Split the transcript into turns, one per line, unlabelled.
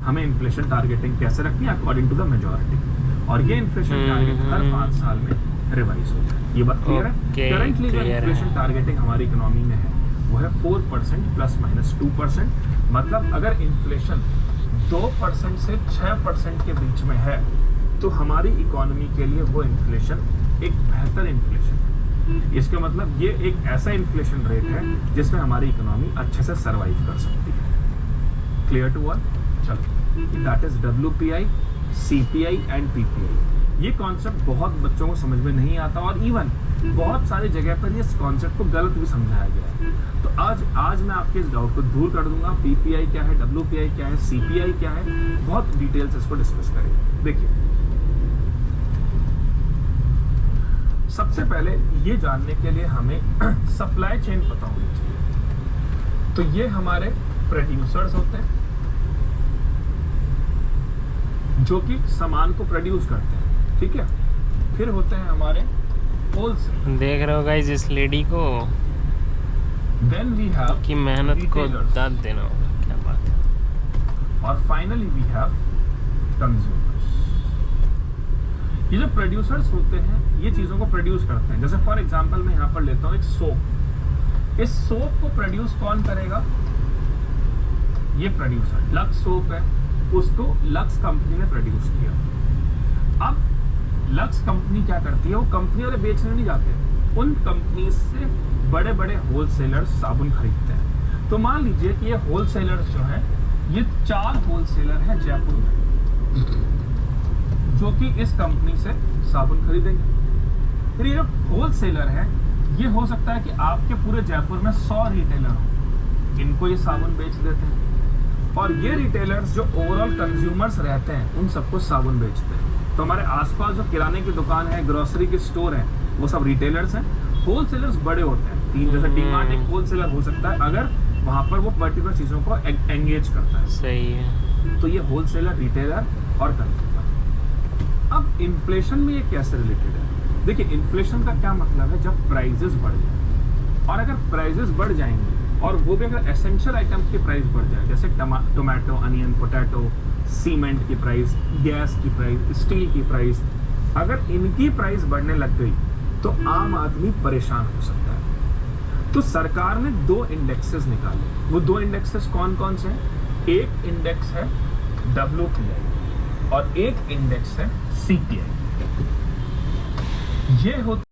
हमें inflation targeting कैसे रखनी है अकॉर्डिंग टू द मेजॉरिटी, और ये इन्फ्लेशन टारगेट हर 5 साल में रिवाइज होता है। ये बात क्लियर है? करंटली जो इन्फ्लेशन टारगेटिंग हमारी इकोनॉमी में है वो है 4% ±2%। मतलब अगर इन्फ्लेशन 2% से 6% के बीच में है तो हमारी इकोनॉमी के लिए वो इन्फ्लेशन एक बेहतर इन्फ्लेशन है। इसका मतलब ये एक ऐसा इन्फ्लेशन रेट है जिसमें हमारी इकोनॉमी अच्छे से सर्वाइव कर सकती है। Clear to all? चलो, that is WPI, CPI and PPI। ये कॉन्सेप्ट बहुत बच्चों को समझ में नहीं आता और इवन बहुत सारी जगह पर इस कॉन्सेप्ट को गलत भी समझाया गया है। तो आज मैं आपके इस डाउट को दूर कर दूंगा। PPI क्या है, WPI क्या है, CPI क्या है, बहुत डिटेल से इसको डिस्कस करेंगे। देखिए, सबसे पहले ये जानने के लिए हमें सप्लाई चेन पता होनी चाहिए। तो ये हमारे प्रोड्यूसर्स होते हैं जो कि सामान को प्रोड्यूस करते हैं, ठीक है। फिर होते हैं हमारे होलसेल।
देख रहे हो गाइस इस लेडी को,
देन वी हैव
कि मेहनत को दाद देना होगा, क्या बात है।
और फाइनली वी हैव कंज्यूमर्स। ये जो प्रोड्यूसर्स होते हैं ये चीजों को प्रोड्यूस करते हैं। जैसे फॉर एग्जांपल मैं यहाँ पर लेता हूँ एक सोप। इस सोप को प्रोड्यूस कौन करेगा? ये प्रोड्यूसर, लक्स सोप है, उसको लक्स कंपनी ने प्रोड्यूस किया। अब लक्स कंपनी क्या करती है, वो कंपनी वाले बेचने नहीं जाते, उन कंपनी से बड़े बड़े होलसेलर्स साबुन खरीदते हैं। तो मान लीजिए कि ये होलसेलर्स जो हैं, ये 4 होलसेलर हैं जयपुर में जो कि इस कंपनी से साबुन खरीदेंगे। फिर ये जो होलसेलर है, ये हो सकता है कि आपके पूरे जयपुर में 100 रिटेलर हो, इनको ये साबुन बेच देते हैं। और ये रिटेलर्स जो ओवरऑल कंज्यूमर्स रहते हैं उन सबको साबुन बेचते हैं। तो हमारे आसपास जो किराने की दुकान है, ग्रोसरी के स्टोर है, वो सब रिटेलर्स हैं। होलसेलर्स बड़े होते हैं, 3 जैसे डीमार्ट एक होलसेलर हो सकता है अगर वहां पर वो पर्टिकुलर चीजों को एंगेज करता है।
सही है।
तो ये होलसेलर, रिटेलर और कंज्यूमर। अब इन्फ्लेशन में ये कैसे रिलेटेड है? देखिए, इन्फ्लेशन का क्या मतलब है, जब प्राइजेस बढ़ जाए, और अगर प्राइजेस बढ़ जाएंगे और वो भी अगर एसेंशियल आइटम्स की प्राइस बढ़ जाए, जैसे टोमेटो, अनियन, पोटैटो, सीमेंट की प्राइस, गैस की प्राइस, स्टील की प्राइस, अगर इनकी प्राइस बढ़ने लग गई तो आम आदमी परेशान हो सकता है। तो सरकार ने 2 इंडेक्सेस निकाले। वो 2 इंडेक्सेस कौन कौन से हैं? एक इंडेक्स है WPI और एक इंडेक्स है CPI। ये होता